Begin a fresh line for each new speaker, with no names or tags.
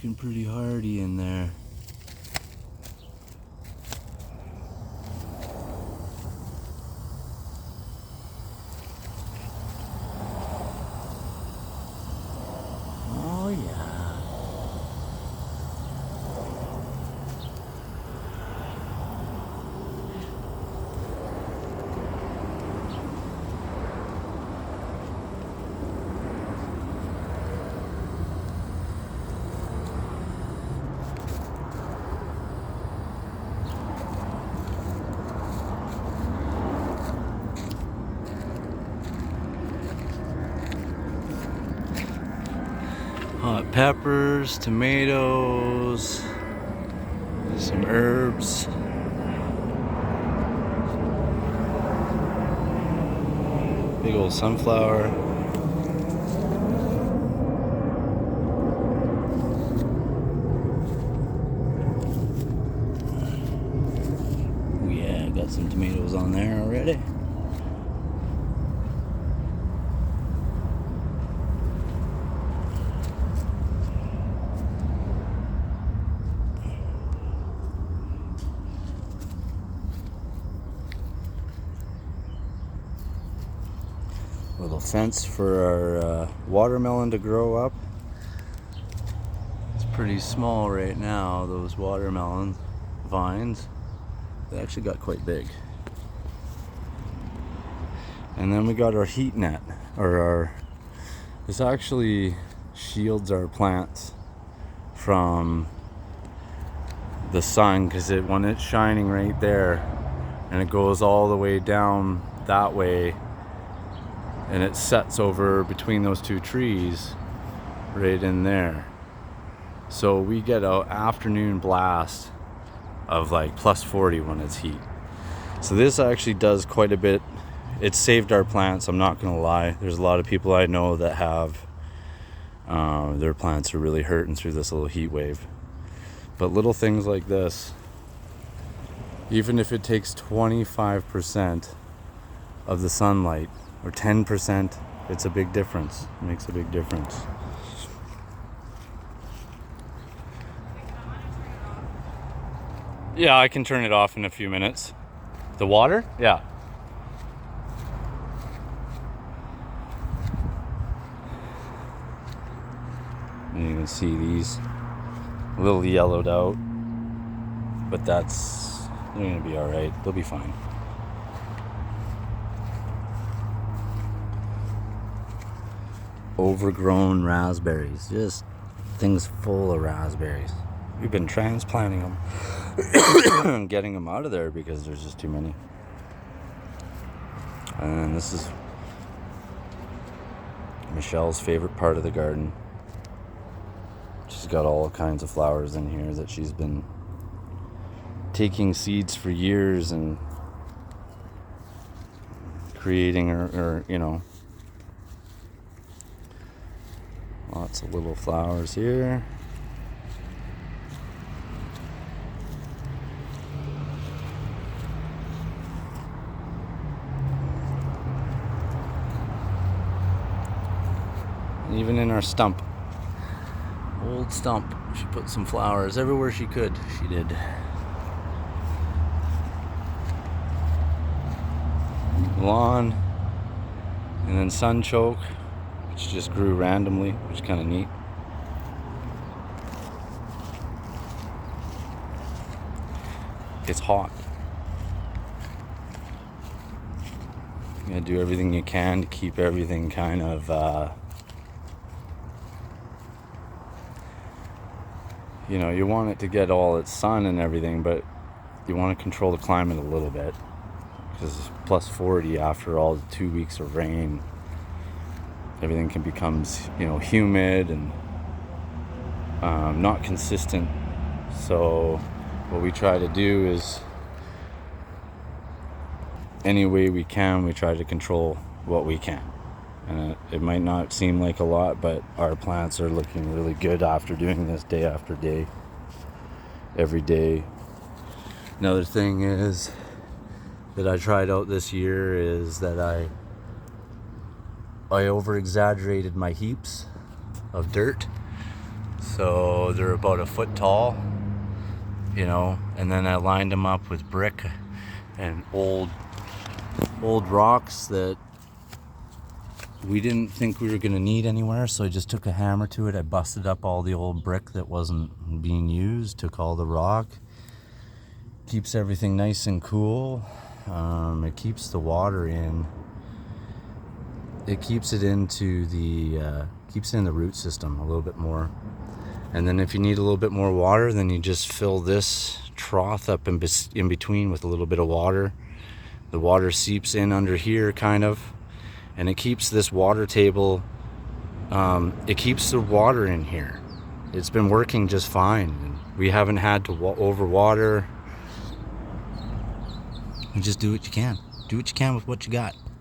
looking pretty hardy in there. Oh yeah. Hot peppers, tomatoes, some herbs. Big old sunflower. Oh yeah, got some tomatoes on there already. Little fence for our watermelon to grow up. It's pretty small right now, those watermelon vines. They actually got quite big. And then we got our heat net, this actually shields our plants from the sun, because when it's shining right there and it goes all the way down that way, and it sets over between those two trees right in there. So we get an afternoon blast of like plus 40 when it's heat. So this actually does quite a bit. It saved our plants, I'm not gonna lie. There's a lot of people I know that have their plants are really hurting through this little heat wave. But little things like this, even if it takes 25% of the sunlight, or 10%, it's a big difference. It makes a big difference. Yeah, I can turn it off in a few minutes. The water? Yeah. And you can see these a little yellowed out, but they're gonna be all right. They'll be fine. Overgrown raspberries, just things full of raspberries. We've been transplanting them and getting them out of there because there's just too many. And this is Michelle's favorite part of the garden. She's got all kinds of flowers in here that she's been taking seeds for years and creating her, lots of little flowers here. And even in our stump, old stump, she put some flowers everywhere she could. She did. Lawn, and then sunchoke, which just grew randomly, which is kind of neat. It's hot. You gotta do everything you can to keep everything kind of, you want it to get all its sun and everything, but you want to control the climate a little bit, because it's plus 40 after all the 2 weeks of rain. Everything can become, humid and not consistent. So what we try to do is, any way we can, we try to control what we can. And it might not seem like a lot, but our plants are looking really good after doing this day after day, every day. Another thing is that I tried out this year is that I over exaggerated my heaps of dirt. So they're about a foot tall, you know, and then I lined them up with brick and old rocks that we didn't think we were going to need anywhere. So I just took a hammer to it. I busted up all the old brick that wasn't being used, took all the rock. Keeps everything nice and cool. It keeps the water in. It keeps it into the keeps it in the root system a little bit more. And then if you need a little bit more water, then you just fill this trough up in between with a little bit of water. The water seeps in under here, kind of, and it keeps this water table. It keeps the water in here. It's been working just fine. We haven't had to overwater. You just do what you can. Do what you can with what you got.